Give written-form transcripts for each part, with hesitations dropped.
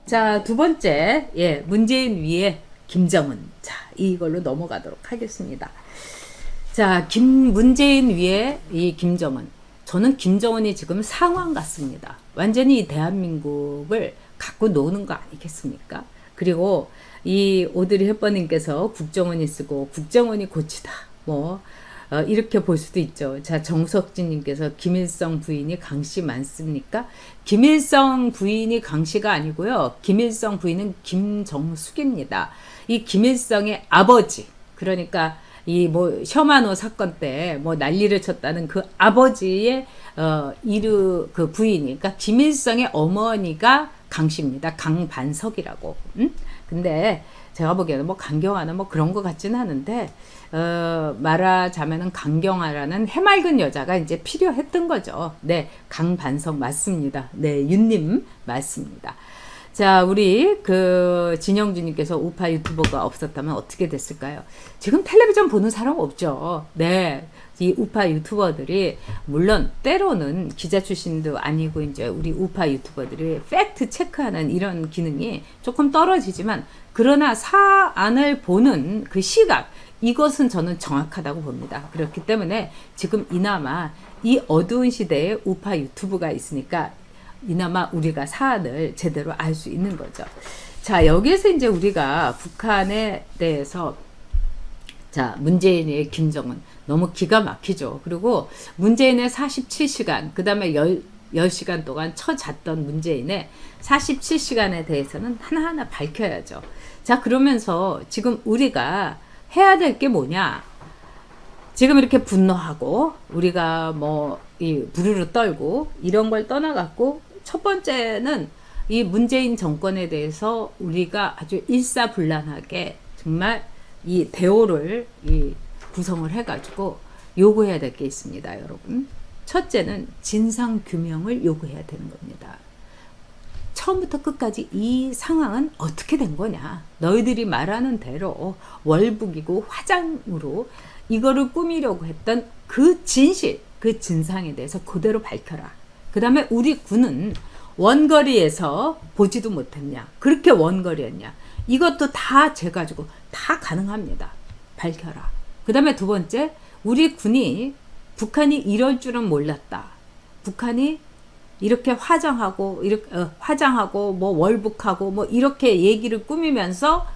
자, 두 번째, 문재인 위에 김정은. 자, 이걸로 넘어가도록 하겠습니다. 자, 문재인 위에 이 김정은. 저는 김정은이 지금 상황 같습니다. 완전히 이 대한민국을 갖고 노는 거 아니겠습니까? 그리고 이 오드리 헵번님께서 국정원이 쓰고 국정원이 고치다. 이렇게 볼 수도 있죠. 자, 정석진님께서 김일성 부인이 강씨 맞습니까? 김일성 부인이 강씨가 아니고요. 김일성 부인은 김정숙입니다. 이 김일성의 아버지, 그러니까 이 셔마노 사건 때 난리를 쳤다는 그 아버지의 그 부인이, 그러니까 김일성의 어머니가 강씨입니다. 강반석이라고. 근데 제가 보기에는 강경화는 그런 것 같지는 않은데, 말하자면은 강경화라는 해맑은 여자가 이제 필요했던 거죠. 네, 강반석 맞습니다. 네, 윤님 맞습니다. 자, 우리 진영주님께서 우파 유튜버가 없었다면 어떻게 됐을까요? 지금 텔레비전 보는 사람 없죠. 네. 이 우파 유튜버들이, 물론 때로는 기자 출신도 아니고 이제 우리 우파 유튜버들이 팩트 체크하는 이런 기능이 조금 떨어지지만, 그러나 사안을 보는 그 시각, 이것은 저는 정확하다고 봅니다. 그렇기 때문에 지금 이나마 이 어두운 시대에 우파 유튜브가 있으니까 이나마 우리가 사안을 제대로 알 수 있는 거죠. 자, 여기에서 이제 우리가 북한에 대해서, 자, 문재인의 김정은 너무 기가 막히죠. 그리고 문재인의 47시간, 그 다음에 10시간 동안 쳐잤던 문재인의 47시간에 대해서는 하나하나 밝혀야죠. 자, 그러면서 지금 우리가 해야 될 게 뭐냐? 지금 이렇게 분노하고 우리가 이 부르르 떨고 이런 걸 떠나갖고, 첫 번째는 이 문재인 정권에 대해서 우리가 아주 일사불란하게 정말 이 대오를 구성을 해가지고 요구해야 될 게 있습니다, 여러분. 첫째는 진상규명을 요구해야 되는 겁니다. 처음부터 끝까지 이 상황은 어떻게 된 거냐? 너희들이 말하는 대로 월북이고 화장으로 이거를 꾸미려고 했던 그 진실, 그 진상에 대해서 그대로 밝혀라. 그 다음에 우리 군은 원거리에서 보지도 못했냐? 그렇게 원거리였냐? 이것도 다 재가지고 다 가능합니다. 밝혀라. 그 다음에 두 번째, 우리 군이 북한이 이럴 줄은 몰랐다. 북한이 이렇게 화장하고 월북하고 이렇게 얘기를 꾸미면서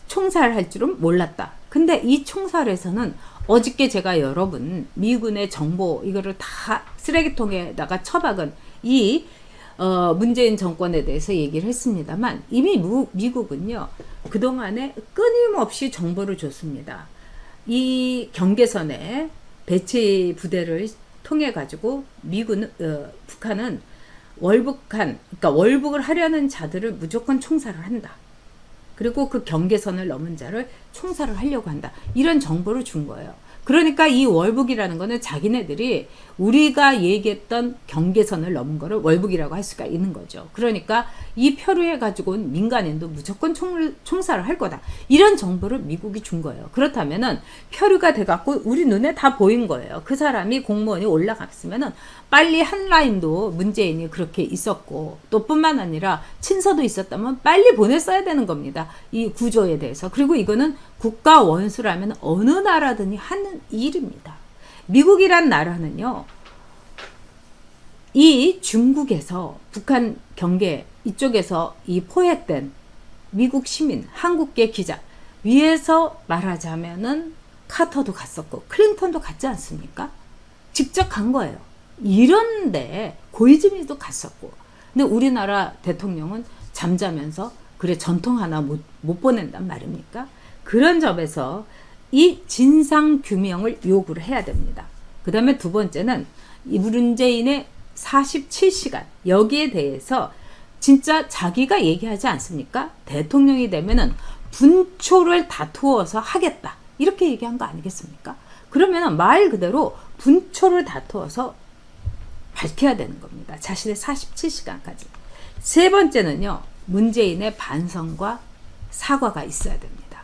총살할 줄은 몰랐다. 근데 이 총살에서는 어저께 제가 여러분 미군의 정보 이거를 다 쓰레기통에다가 처박은 이 문재인 정권에 대해서 얘기를 했습니다만, 이미 미국은요 그동안에 끊임없이 정보를 줬습니다. 이 경계선에 배치 부대를 통해 가지고 북한은 그러니까 월북을 하려는 자들을 무조건 총살을 한다. 그리고 그 경계선을 넘은 자를 총살을 하려고 한다. 이런 정보를 준 거예요. 그러니까 이 월북이라는 거는 자기네들이 우리가 얘기했던 경계선을 넘은 거를 월북이라고 할 수가 있는 거죠. 그러니까 이 표류해 가지고는 민간인도 무조건 총살을 할 거다. 이런 정보를 미국이 준 거예요. 그렇다면은 표류가 돼 갖고 우리 눈에 다 보인 거예요. 그 사람이 공무원이 올라갔으면은 빨리 한 라인도 문재인이 그렇게 있었고, 또 뿐만 아니라 친서도 있었다면 빨리 보냈어야 되는 겁니다. 이 구조에 대해서. 그리고 이거는 국가 원수라면 어느 나라든지 하는 일입니다. 미국이란 나라는요, 이 중국에서 북한 경계 이쪽에서 이 포획된 미국 시민, 한국계 기자 위에서 말하자면은 카터도 갔었고 클린턴도 갔지 않습니까? 직접 간 거예요. 이런데 고이즈미도 갔었고, 근데 우리나라 대통령은 잠자면서 그래 전통 하나 못 보낸단 말입니까? 그런 점에서 이 진상규명을 요구를 해야 됩니다. 그 다음에 두 번째는 이 문재인의 47시간, 여기에 대해서 진짜 자기가 얘기하지 않습니까? 대통령이 되면은 분초를 다투어서 하겠다, 이렇게 얘기한 거 아니겠습니까? 그러면 말 그대로 분초를 다투어서 밝혀야 되는 겁니다. 자신의 47시간까지. 세 번째는요, 문재인의 반성과 사과가 있어야 됩니다.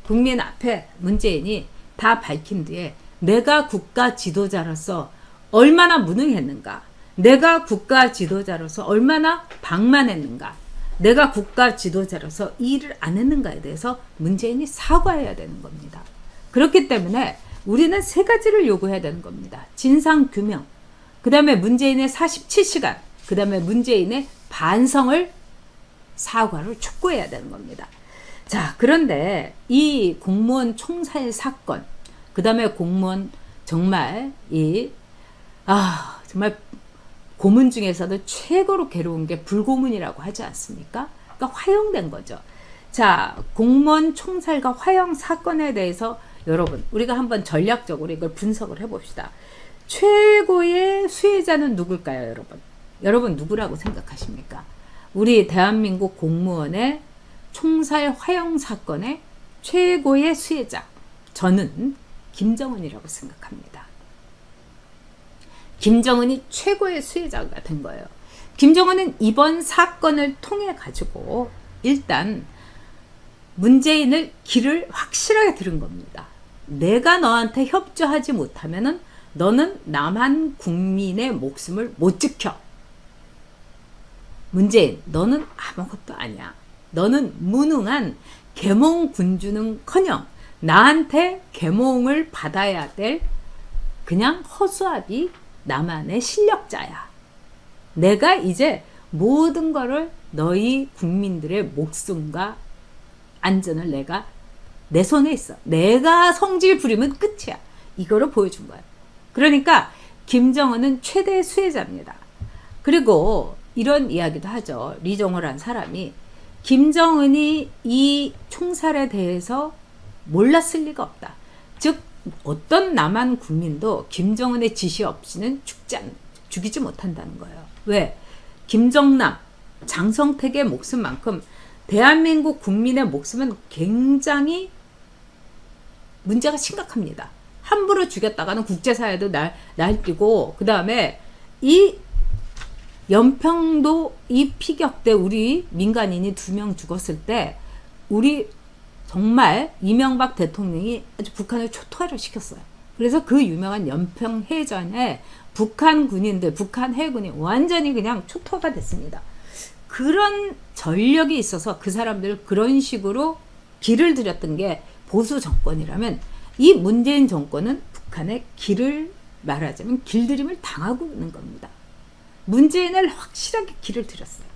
국민 앞에 문재인이 다 밝힌 뒤에 내가 국가 지도자로서 얼마나 무능했는가, 내가 국가 지도자로서 얼마나 방만했는가, 내가 국가 지도자로서 이 일을 안 했는가에 대해서 문재인이 사과해야 되는 겁니다. 그렇기 때문에 우리는 세 가지를 요구해야 되는 겁니다. 진상규명, 그 다음에 문재인의 47시간, 그 다음에 문재인의 반성을, 사과를 촉구해야 되는 겁니다. 자, 그런데 이 공무원 총살 사건, 그 다음에 공무원 정말 정말 고문 중에서도 최고로 괴로운 게 불고문이라고 하지 않습니까? 그러니까 화형된 거죠. 자, 공무원 총살과 화형 사건에 대해서 여러분, 우리가 한번 전략적으로 이걸 분석을 해봅시다. 최고의 수혜자는 누굴까요, 여러분? 여러분 누구라고 생각하십니까? 우리 대한민국 공무원의 총살 화형 사건의 최고의 수혜자, 저는 김정은이라고 생각합니다. 김정은이 최고의 수혜자가 된 거예요. 김정은은 이번 사건을 통해 가지고 일단 문재인을 길을 확실하게 들은 겁니다. 내가 너한테 협조하지 못하면은 너는 남한 국민의 목숨을 못 지켜. 문재인, 너는 아무것도 아니야. 너는 무능한 계몽 군주는커녕 나한테 계몽을 받아야 될 그냥 허수아비 남한의 실력자야. 내가 이제 모든 거를 너희 국민들의 목숨과 안전을 내가 내 손에 있어. 내가 성질 부리면 끝이야. 이거를 보여준 거야. 그러니까 김정은은 최대의 수혜자입니다. 그리고 이런 이야기도 하죠. 리종호란 사람이 김정은이 이 총살에 대해서 몰랐을 리가 없다. 즉 어떤 남한 국민도 김정은의 지시 없이는 죽이지 못한다는 거예요. 왜? 김정남, 장성택의 목숨만큼 대한민국 국민의 목숨은 굉장히 문제가 심각합니다. 함부로 죽였다가는 국제사회도 날뛰고, 그 다음에 이 연평도 이 피격 때 우리 민간인이 2명 죽었을 때 우리 정말 이명박 대통령이 아주 북한을 초토화를 시켰어요. 그래서 그 유명한 연평해전에 북한 군인들, 북한 해군이 완전히 그냥 초토화가 됐습니다. 그런 전력이 있어서 그 사람들을 그런 식으로 길을 들였던 게 보수 정권이라면, 이 문재인 정권은 북한의 길을 말하자면 길들임을 당하고 있는 겁니다. 문재인을 확실하게 길을 들였어요.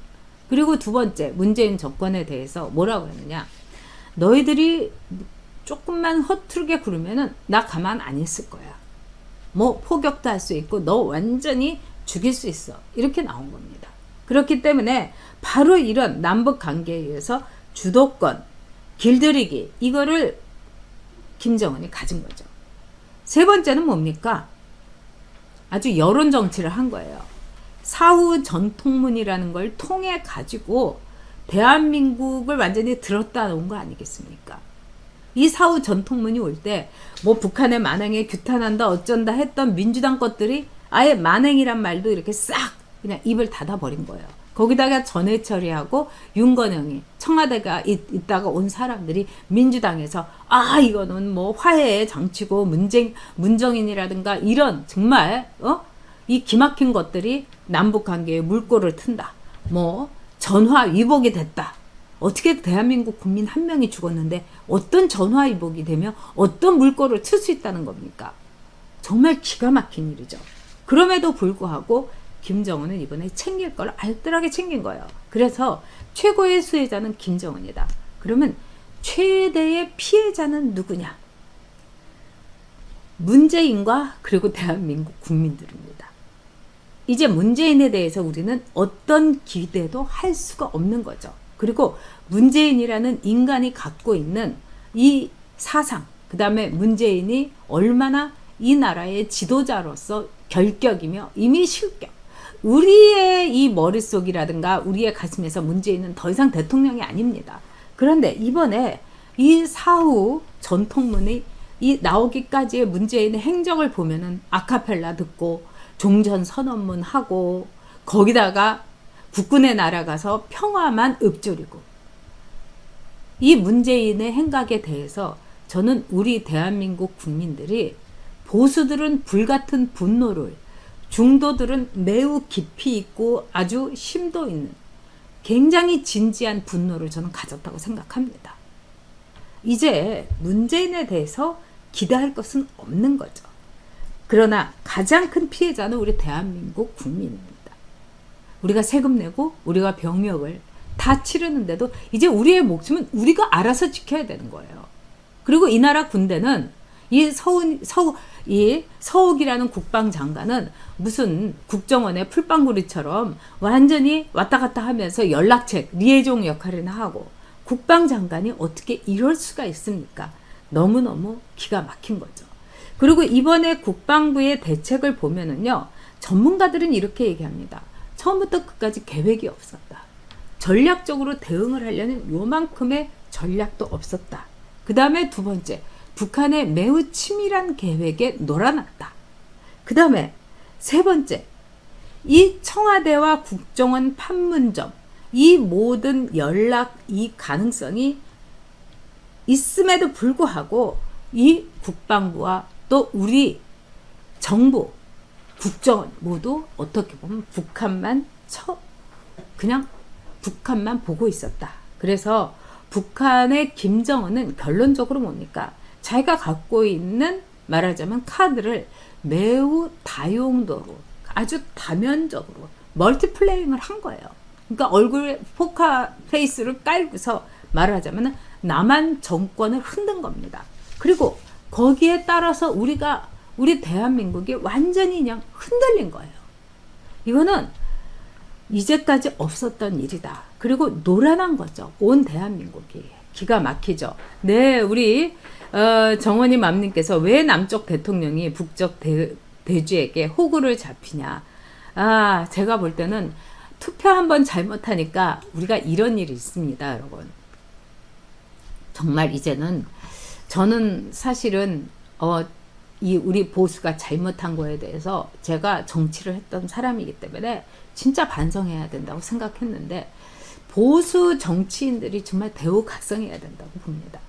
그리고 두 번째, 문재인 정권에 대해서 뭐라고 했느냐. 너희들이 조금만 허투르게 구르면은 나 가만 안 있을 거야. 뭐 포격도 할 수 있고 너 완전히 죽일 수 있어. 이렇게 나온 겁니다. 그렇기 때문에 바로 이런 남북 관계에 의해서 주도권, 길들이기, 이거를 김정은이 가진 거죠. 세 번째는 뭡니까? 아주 여론 정치를 한 거예요. 사후 전통문이라는 걸 통해 가지고 대한민국을 완전히 들었다 놓은 거 아니겠습니까? 이 사후 전통문이 올 때 뭐 북한의 만행에 규탄한다 어쩐다 했던 민주당 것들이 아예 만행이란 말도 이렇게 싹 그냥 입을 닫아버린 거예요. 거기다가 전해철이하고 윤건영이 청와대가 있다가 온 사람들이 민주당에서 이거는 뭐 화해의 장치고 문정인이라든가 이런 정말 이 기막힌 것들이 남북관계에 물꼬를 튼다. 뭐 전화 위복이 됐다. 어떻게 대한민국 국민 한 명이 죽었는데 어떤 전화 위복이 되며 어떤 물꼬를 틀 수 있다는 겁니까? 정말 기가 막힌 일이죠. 그럼에도 불구하고 김정은은 이번에 챙길 걸 알뜰하게 챙긴 거예요. 그래서 최고의 수혜자는 김정은이다. 그러면 최대의 피해자는 누구냐? 문재인과 그리고 대한민국 국민들입니다. 이제 문재인에 대해서 우리는 어떤 기대도 할 수가 없는 거죠. 그리고 문재인이라는 인간이 갖고 있는 이 사상, 그 다음에 문재인이 얼마나 이 나라의 지도자로서 결격이며 이미 실격, 우리의 이 머릿속이라든가 우리의 가슴에서 문재인은 더 이상 대통령이 아닙니다. 그런데 이번에 이 사후 전통문이 이 나오기까지의 문재인의 행적을 보면은 아카펠라 듣고 종전선언문 하고 거기다가 국군에 날아가서 평화만 읊조리고, 이 문재인의 행각에 대해서 저는 우리 대한민국 국민들이 보수들은 불같은 분노를, 중도들은 매우 깊이 있고 아주 심도 있는 굉장히 진지한 분노를 저는 가졌다고 생각합니다. 이제 문재인에 대해서 기대할 것은 없는 거죠. 그러나 가장 큰 피해자는 우리 대한민국 국민입니다. 우리가 세금 내고 우리가 병역을 다 치르는데도 이제 우리의 목숨은 우리가 알아서 지켜야 되는 거예요. 그리고 이 나라 군대는 이 서욱이라는 국방장관은 무슨 국정원의 풀빵구리처럼 완전히 왔다 갔다 하면서 연락책, 리에종 역할이나 하고, 국방장관이 어떻게 이럴 수가 있습니까? 너무너무 기가 막힌 거죠. 그리고 이번에 국방부의 대책을 보면은요, 전문가들은 이렇게 얘기합니다. 처음부터 끝까지 계획이 없었다. 전략적으로 대응을 하려는 요만큼의 전략도 없었다. 그 다음에 두 번째, 북한의 매우 치밀한 계획에 놀아났다. 그 다음에 세 번째, 이 청와대와 국정원 판문점, 이 모든 연락, 이 가능성이 있음에도 불구하고 이 국방부와 또 우리 정부, 국정원 모두 어떻게 보면 그냥 북한만 보고 있었다. 그래서 북한의 김정은은 결론적으로 뭡니까? 자기가 갖고 있는 말하자면 카드를 매우 다용도로 아주 다면적으로 멀티플레이잉을 한 거예요. 그러니까 얼굴에 포카 페이스를 깔고서 말하자면 남한 정권을 흔든 겁니다. 그리고 거기에 따라서 우리 대한민국이 완전히 그냥 흔들린 거예요. 이거는 이제까지 없었던 일이다. 그리고 노란한 거죠. 온 대한민국이. 기가 막히죠. 네, 우리 정원희 맘님께서 왜 남쪽 대통령이 북쪽 대주에게 호구를 잡히냐. 제가 볼 때는 투표 한번 잘못하니까 우리가 이런 일이 있습니다, 여러분. 정말 이제는 저는 사실은 이 우리 보수가 잘못한 거에 대해서 제가 정치를 했던 사람이기 때문에 진짜 반성해야 된다고 생각했는데, 보수 정치인들이 정말 대우각성해야 된다고 봅니다.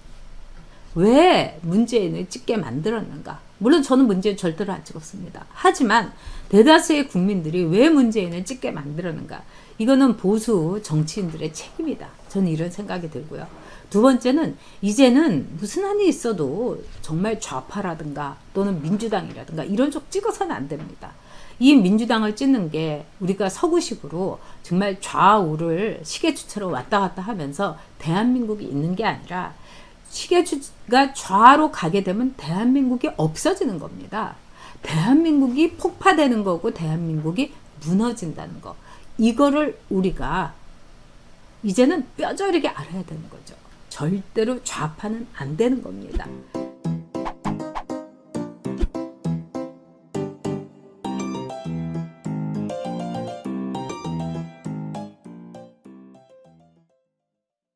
왜 문재인을 찍게 만들었는가? 물론 저는 문재인 절대로 안 찍었습니다. 하지만 대다수의 국민들이 왜 문재인을 찍게 만들었는가? 이거는 보수 정치인들의 책임이다. 저는 이런 생각이 들고요. 두 번째는 이제는 무슨 한이 있어도 정말 좌파라든가 또는 민주당이라든가 이런 쪽 찍어서는 안 됩니다. 이 민주당을 찍는 게 우리가 서구식으로 정말 좌우를 시계추처럼 왔다 갔다 하면서 대한민국이 있는 게 아니라, 시계추가 좌로 가게 되면 대한민국이 없어지는 겁니다. 대한민국이 폭파되는 거고 대한민국이 무너진다는 거. 이거를 우리가 이제는 뼈저리게 알아야 되는 거죠. 절대로 좌파는 안 되는 겁니다.